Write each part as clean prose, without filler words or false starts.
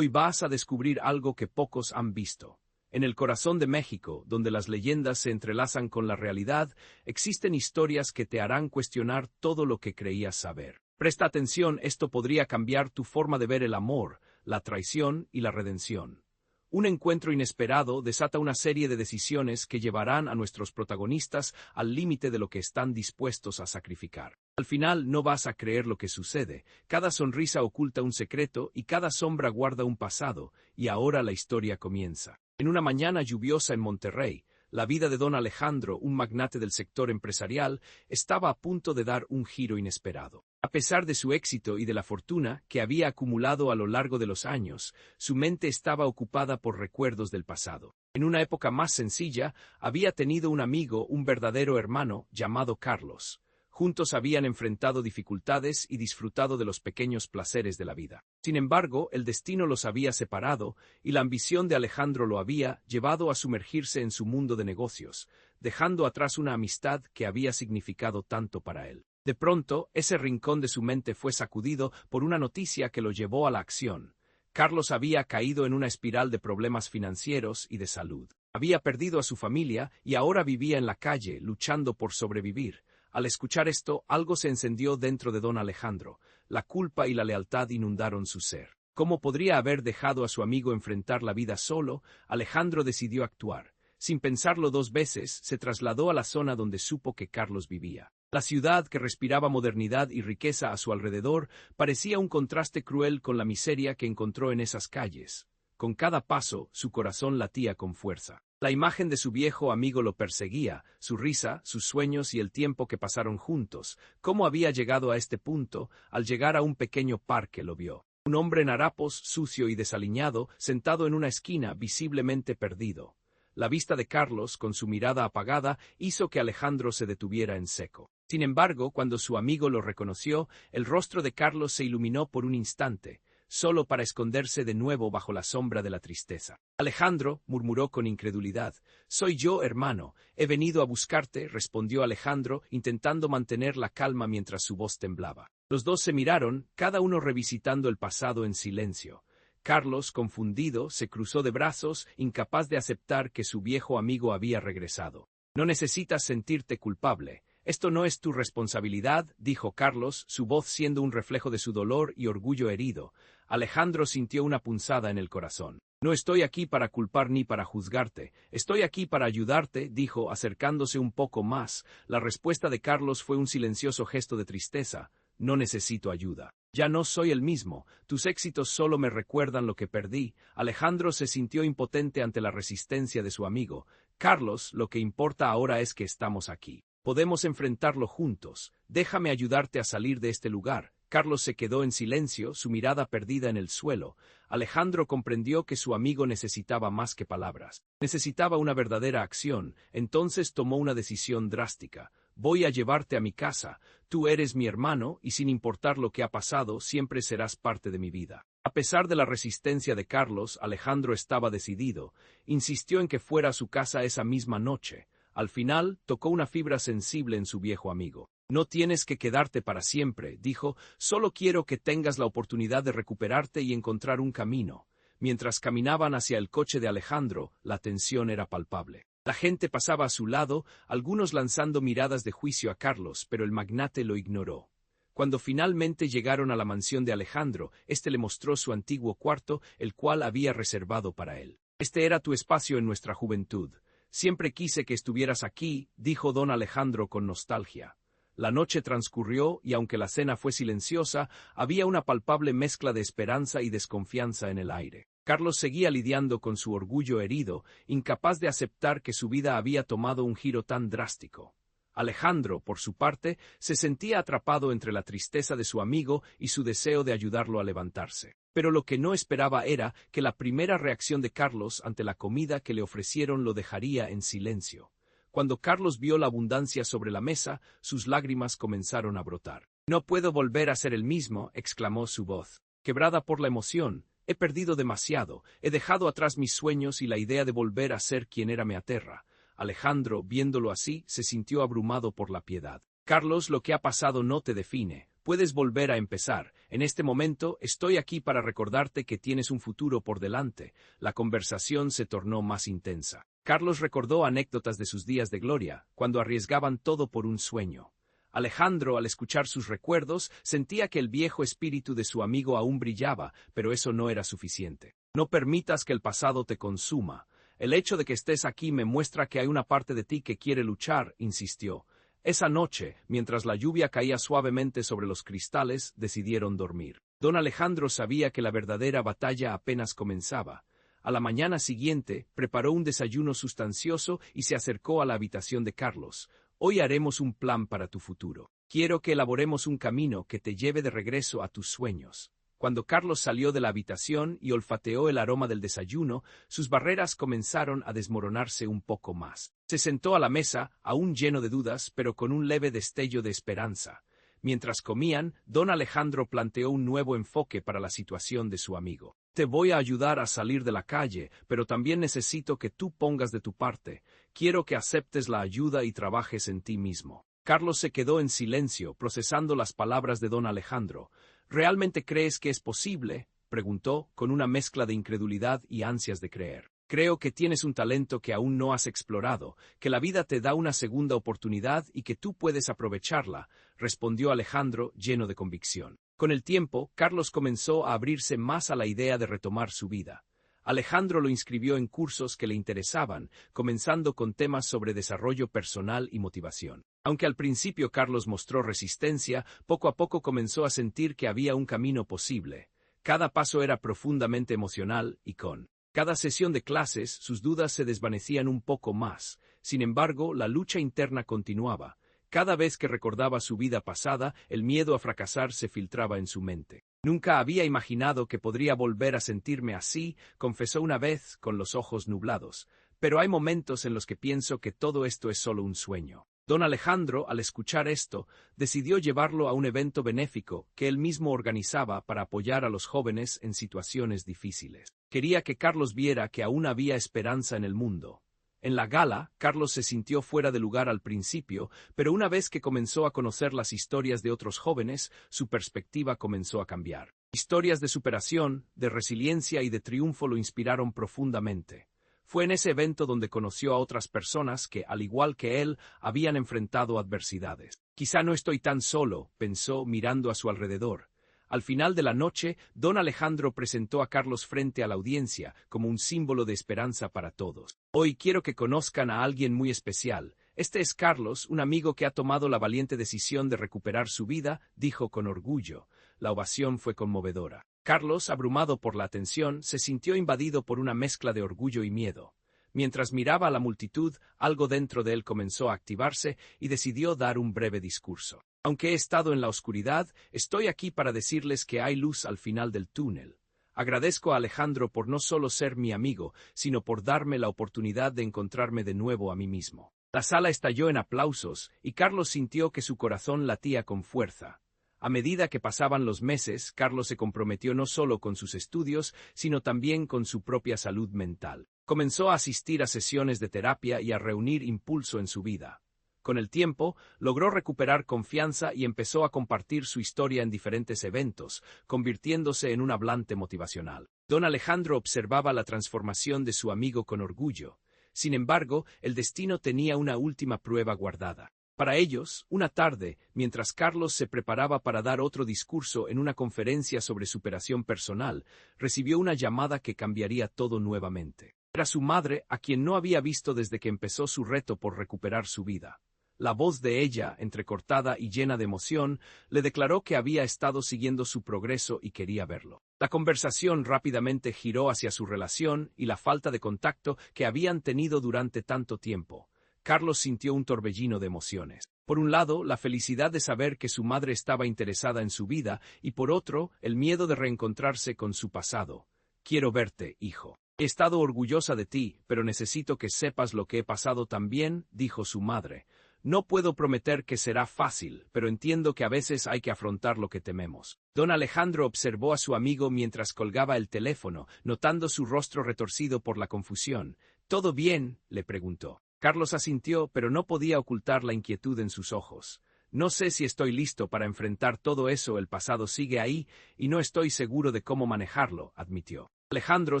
Hoy vas a descubrir algo que pocos han visto. En el corazón de México, donde las leyendas se entrelazan con la realidad, existen historias que te harán cuestionar todo lo que creías saber. Presta atención, esto podría cambiar tu forma de ver el amor, la traición y la redención. Un encuentro inesperado desata una serie de decisiones que llevarán a nuestros protagonistas al límite de lo que están dispuestos a sacrificar. Al final no vas a creer lo que sucede, cada sonrisa oculta un secreto y cada sombra guarda un pasado, y ahora la historia comienza. En una mañana lluviosa en Monterrey, la vida de don Alejandro, un magnate del sector empresarial, estaba a punto de dar un giro inesperado. A pesar de su éxito y de la fortuna que había acumulado a lo largo de los años, su mente estaba ocupada por recuerdos del pasado. En una época más sencilla, había tenido un amigo, un verdadero hermano, llamado Carlos. Juntos habían enfrentado dificultades y disfrutado de los pequeños placeres de la vida. Sin embargo, el destino los había separado y la ambición de Alejandro lo había llevado a sumergirse en su mundo de negocios, dejando atrás una amistad que había significado tanto para él. De pronto, ese rincón de su mente fue sacudido por una noticia que lo llevó a la acción. Carlos había caído en una espiral de problemas financieros y de salud. Había perdido a su familia y ahora vivía en la calle, luchando por sobrevivir. Al escuchar esto, algo se encendió dentro de don Alejandro. La culpa y la lealtad inundaron su ser. ¿Cómo podría haber dejado a su amigo enfrentar la vida solo? Alejandro decidió actuar. Sin pensarlo dos veces, se trasladó a la zona donde supo que Carlos vivía. La ciudad, que respiraba modernidad y riqueza a su alrededor, parecía un contraste cruel con la miseria que encontró en esas calles. Con cada paso, su corazón latía con fuerza. La imagen de su viejo amigo lo perseguía, su risa, sus sueños y el tiempo que pasaron juntos. ¿Cómo había llegado a este punto? Al llegar a un pequeño parque lo vio. Un hombre en harapos, sucio y desaliñado, sentado en una esquina, visiblemente perdido. La vista de Carlos, con su mirada apagada, hizo que Alejandro se detuviera en seco. Sin embargo, cuando su amigo lo reconoció, el rostro de Carlos se iluminó por un instante, solo para esconderse de nuevo bajo la sombra de la tristeza. Alejandro, murmuró con incredulidad. Soy yo, hermano. He venido a buscarte, respondió Alejandro, intentando mantener la calma mientras su voz temblaba. Los dos se miraron, cada uno revisitando el pasado en silencio. Carlos, confundido, se cruzó de brazos, incapaz de aceptar que su viejo amigo había regresado. No necesitas sentirte culpable. Esto no es tu responsabilidad, dijo Carlos, su voz siendo un reflejo de su dolor y orgullo herido. Alejandro sintió una punzada en el corazón. No estoy aquí para culpar ni para juzgarte. Estoy aquí para ayudarte, dijo, acercándose un poco más. La respuesta de Carlos fue un silencioso gesto de tristeza. No necesito ayuda. Ya no soy el mismo. Tus éxitos solo me recuerdan lo que perdí. Alejandro se sintió impotente ante la resistencia de su amigo. Carlos, lo que importa ahora es que estamos aquí. Podemos enfrentarlo juntos. Déjame ayudarte a salir de este lugar. Carlos se quedó en silencio, su mirada perdida en el suelo. Alejandro comprendió que su amigo necesitaba más que palabras. Necesitaba una verdadera acción. Entonces tomó una decisión drástica. Voy a llevarte a mi casa. Tú eres mi hermano y sin importar lo que ha pasado, siempre serás parte de mi vida. A pesar de la resistencia de Carlos, Alejandro estaba decidido. Insistió en que fuera a su casa esa misma noche. Al final, tocó una fibra sensible en su viejo amigo. No tienes que quedarte para siempre, dijo, solo quiero que tengas la oportunidad de recuperarte y encontrar un camino. Mientras caminaban hacia el coche de Alejandro, la tensión era palpable. La gente pasaba a su lado, algunos lanzando miradas de juicio a Carlos, pero el magnate lo ignoró. Cuando finalmente llegaron a la mansión de Alejandro, éste le mostró su antiguo cuarto, el cual había reservado para él. Este era tu espacio en nuestra juventud. Siempre quise que estuvieras aquí, dijo don Alejandro con nostalgia. La noche transcurrió y aunque la cena fue silenciosa, había una palpable mezcla de esperanza y desconfianza en el aire. Carlos seguía lidiando con su orgullo herido, incapaz de aceptar que su vida había tomado un giro tan drástico. Alejandro, por su parte, se sentía atrapado entre la tristeza de su amigo y su deseo de ayudarlo a levantarse. Pero lo que no esperaba era que la primera reacción de Carlos ante la comida que le ofrecieron lo dejaría en silencio. Cuando Carlos vio la abundancia sobre la mesa, sus lágrimas comenzaron a brotar. No puedo volver a ser el mismo, exclamó su voz. Quebrada por la emoción, he perdido demasiado, he dejado atrás mis sueños y la idea de volver a ser quien era me aterra. Alejandro, viéndolo así, se sintió abrumado por la piedad. Carlos, lo que ha pasado no te define. puedes volver a empezar. En este momento, estoy aquí para recordarte que tienes un futuro por delante. La conversación se tornó más intensa. Carlos recordó anécdotas de sus días de gloria, cuando arriesgaban todo por un sueño. Alejandro, al escuchar sus recuerdos, sentía que el viejo espíritu de su amigo aún brillaba, pero eso no era suficiente. No permitas que el pasado te consuma. El hecho de que estés aquí me muestra que hay una parte de ti que quiere luchar, insistió. Esa noche, mientras la lluvia caía suavemente sobre los cristales, decidieron dormir. Don Alejandro sabía que la verdadera batalla apenas comenzaba. A la mañana siguiente, preparó un desayuno sustancioso y se acercó a la habitación de Carlos. Hoy haremos un plan para tu futuro. Quiero que elaboremos un camino que te lleve de regreso a tus sueños. Cuando Carlos salió de la habitación y olfateó el aroma del desayuno, sus barreras comenzaron a desmoronarse un poco más. Se sentó a la mesa, aún lleno de dudas, pero con un leve destello de esperanza. Mientras comían, don Alejandro planteó un nuevo enfoque para la situación de su amigo. Te voy a ayudar a salir de la calle, pero también necesito que tú pongas de tu parte. Quiero que aceptes la ayuda y trabajes en ti mismo. Carlos se quedó en silencio, procesando las palabras de don Alejandro. ¿Realmente crees que es posible?, preguntó, con una mezcla de incredulidad y ansias de creer. Creo que tienes un talento que aún no has explorado, que la vida te da una segunda oportunidad y que tú puedes aprovecharla, respondió Alejandro, lleno de convicción. Con el tiempo, Carlos comenzó a abrirse más a la idea de retomar su vida. Alejandro lo inscribió en cursos que le interesaban, comenzando con temas sobre desarrollo personal y motivación. Aunque al principio Carlos mostró resistencia, poco a poco comenzó a sentir que había un camino posible. Cada paso era profundamente emocional y con cada sesión de clases sus dudas se desvanecían un poco más. Sin embargo, la lucha interna continuaba. Cada vez que recordaba su vida pasada, el miedo a fracasar se filtraba en su mente. Nunca había imaginado que podría volver a sentirme así, confesó una vez, con los ojos nublados. Pero hay momentos en los que pienso que todo esto es solo un sueño. Don Alejandro, al escuchar esto, decidió llevarlo a un evento benéfico que él mismo organizaba para apoyar a los jóvenes en situaciones difíciles. Quería que Carlos viera que aún había esperanza en el mundo. En la gala, Carlos se sintió fuera de lugar al principio, pero una vez que comenzó a conocer las historias de otros jóvenes, su perspectiva comenzó a cambiar. Historias de superación, de resiliencia y de triunfo lo inspiraron profundamente. Fue en ese evento donde conoció a otras personas que, al igual que él, habían enfrentado adversidades. Quizá no estoy tan solo, pensó mirando a su alrededor. Al final de la noche, don Alejandro presentó a Carlos frente a la audiencia como un símbolo de esperanza para todos. Hoy quiero que conozcan a alguien muy especial. Este es Carlos, un amigo que ha tomado la valiente decisión de recuperar su vida, dijo con orgullo. La ovación fue conmovedora. Carlos, abrumado por la atención, se sintió invadido por una mezcla de orgullo y miedo. Mientras miraba a la multitud, algo dentro de él comenzó a activarse y decidió dar un breve discurso. Aunque he estado en la oscuridad, estoy aquí para decirles que hay luz al final del túnel. Agradezco a Alejandro por no solo ser mi amigo, sino por darme la oportunidad de encontrarme de nuevo a mí mismo. La sala estalló en aplausos y Carlos sintió que su corazón latía con fuerza. A medida que pasaban los meses, Carlos se comprometió no solo con sus estudios, sino también con su propia salud mental. Comenzó a asistir a sesiones de terapia y a reunir impulso en su vida. Con el tiempo, logró recuperar confianza y empezó a compartir su historia en diferentes eventos, convirtiéndose en un hablante motivacional. Don Alejandro observaba la transformación de su amigo con orgullo. Sin embargo, el destino tenía una última prueba guardada. Para ellos, una tarde, mientras Carlos se preparaba para dar otro discurso en una conferencia sobre superación personal, recibió una llamada que cambiaría todo nuevamente. Era su madre, a quien no había visto desde que empezó su reto por recuperar su vida. La voz de ella, entrecortada y llena de emoción, le declaró que había estado siguiendo su progreso y quería verlo. La conversación rápidamente giró hacia su relación y la falta de contacto que habían tenido durante tanto tiempo. Carlos sintió un torbellino de emociones. Por un lado, la felicidad de saber que su madre estaba interesada en su vida, y por otro, el miedo de reencontrarse con su pasado. Quiero verte, hijo. He estado orgullosa de ti, pero necesito que sepas lo que he pasado también, dijo su madre. No puedo prometer que será fácil, pero entiendo que a veces hay que afrontar lo que tememos. Don Alejandro observó a su amigo mientras colgaba el teléfono, notando su rostro retorcido por la confusión. ¿Todo bien?, le preguntó. Carlos asintió, pero no podía ocultar la inquietud en sus ojos. No sé si estoy listo para enfrentar todo eso, el pasado sigue ahí, y no estoy seguro de cómo manejarlo, admitió. Alejandro,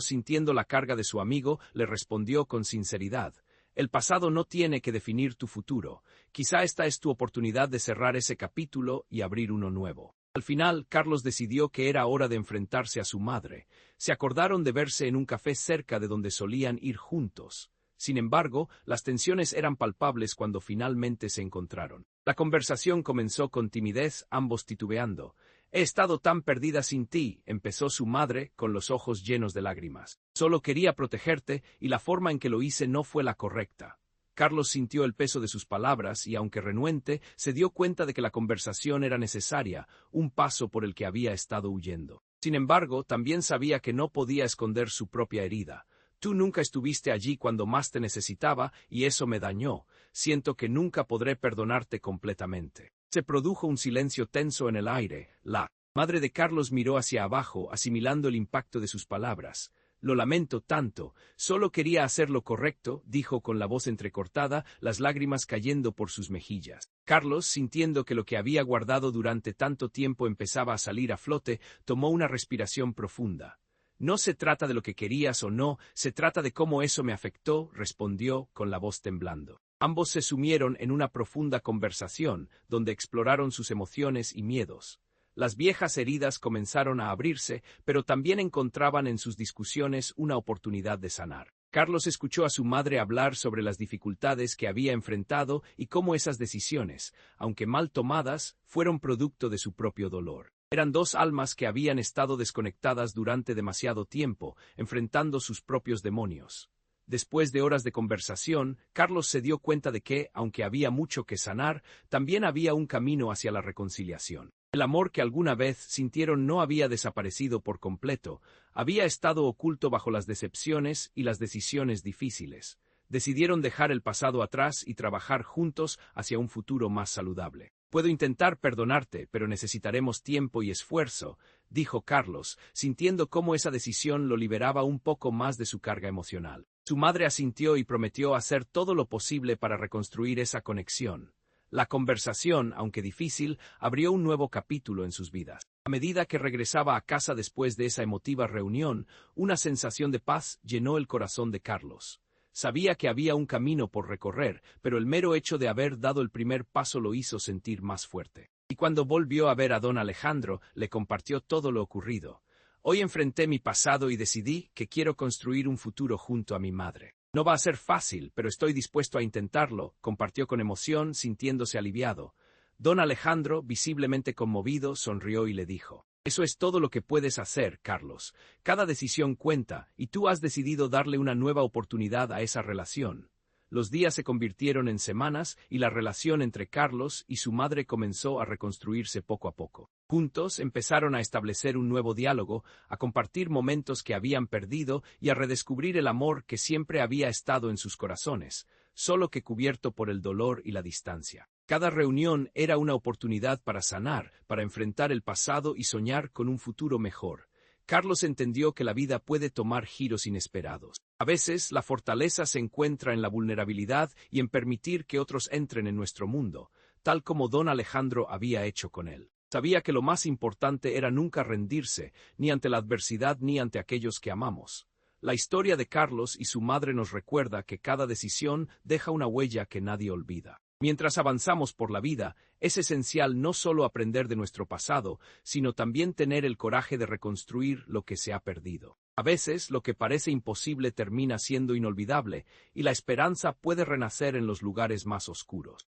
sintiendo la carga de su amigo, le respondió con sinceridad. El pasado no tiene que definir tu futuro. Quizá esta es tu oportunidad de cerrar ese capítulo y abrir uno nuevo. Al final, Carlos decidió que era hora de enfrentarse a su madre. Se acordaron de verse en un café cerca de donde solían ir juntos. Sin embargo, las tensiones eran palpables cuando finalmente se encontraron. La conversación comenzó con timidez, ambos titubeando. He estado tan perdida sin ti, empezó su madre, con los ojos llenos de lágrimas. Solo quería protegerte, y la forma en que lo hice no fue la correcta. Carlos sintió el peso de sus palabras y, aunque renuente, se dio cuenta de que la conversación era necesaria, un paso por el que había estado huyendo. Sin embargo, también sabía que no podía esconder su propia herida. Tú nunca estuviste allí cuando más te necesitaba, y eso me dañó. Siento que nunca podré perdonarte completamente. Se produjo un silencio tenso en el aire. La madre de Carlos miró hacia abajo, asimilando el impacto de sus palabras. Lo lamento tanto, solo quería hacer lo correcto, dijo con la voz entrecortada, las lágrimas cayendo por sus mejillas. Carlos, sintiendo que lo que había guardado durante tanto tiempo empezaba a salir a flote, tomó una respiración profunda. No se trata de lo que querías o no, se trata de cómo eso me afectó, respondió, con la voz temblando. Ambos se sumieron en una profunda conversación, donde exploraron sus emociones y miedos. Las viejas heridas comenzaron a abrirse, pero también encontraban en sus discusiones una oportunidad de sanar. Carlos escuchó a su madre hablar sobre las dificultades que había enfrentado y cómo esas decisiones, aunque mal tomadas, fueron producto de su propio dolor. Eran dos almas que habían estado desconectadas durante demasiado tiempo, enfrentando sus propios demonios. Después de horas de conversación, Carlos se dio cuenta de que, aunque había mucho que sanar, también había un camino hacia la reconciliación. El amor que alguna vez sintieron no había desaparecido por completo, había estado oculto bajo las decepciones y las decisiones difíciles. Decidieron dejar el pasado atrás y trabajar juntos hacia un futuro más saludable. Puedo intentar perdonarte, pero necesitaremos tiempo y esfuerzo, dijo Carlos, sintiendo cómo esa decisión lo liberaba un poco más de su carga emocional. Su madre asintió y prometió hacer todo lo posible para reconstruir esa conexión. La conversación, aunque difícil, abrió un nuevo capítulo en sus vidas. A medida que regresaba a casa después de esa emotiva reunión, una sensación de paz llenó el corazón de Carlos. Sabía que había un camino por recorrer, pero el mero hecho de haber dado el primer paso lo hizo sentir más fuerte. Y cuando volvió a ver a don Alejandro, le compartió todo lo ocurrido. Hoy enfrenté mi pasado y decidí que quiero construir un futuro junto a mi madre. No va a ser fácil, pero estoy dispuesto a intentarlo, compartió con emoción, sintiéndose aliviado. Don Alejandro, visiblemente conmovido, sonrió y le dijo: Eso es todo lo que puedes hacer, Carlos. Cada decisión cuenta, y tú has decidido darle una nueva oportunidad a esa relación. Los días se convirtieron en semanas y la relación entre Carlos y su madre comenzó a reconstruirse poco a poco. Juntos empezaron a establecer un nuevo diálogo, a compartir momentos que habían perdido y a redescubrir el amor que siempre había estado en sus corazones, solo que cubierto por el dolor y la distancia. Cada reunión era una oportunidad para sanar, para enfrentar el pasado y soñar con un futuro mejor. Carlos entendió que la vida puede tomar giros inesperados. A veces, la fortaleza se encuentra en la vulnerabilidad y en permitir que otros entren en nuestro mundo, tal como don Alejandro había hecho con él. Sabía que lo más importante era nunca rendirse, ni ante la adversidad ni ante aquellos que amamos. La historia de Carlos y su madre nos recuerda que cada decisión deja una huella que nadie olvida. Mientras avanzamos por la vida, es esencial no solo aprender de nuestro pasado, sino también tener el coraje de reconstruir lo que se ha perdido. A veces, lo que parece imposible termina siendo inolvidable, y la esperanza puede renacer en los lugares más oscuros.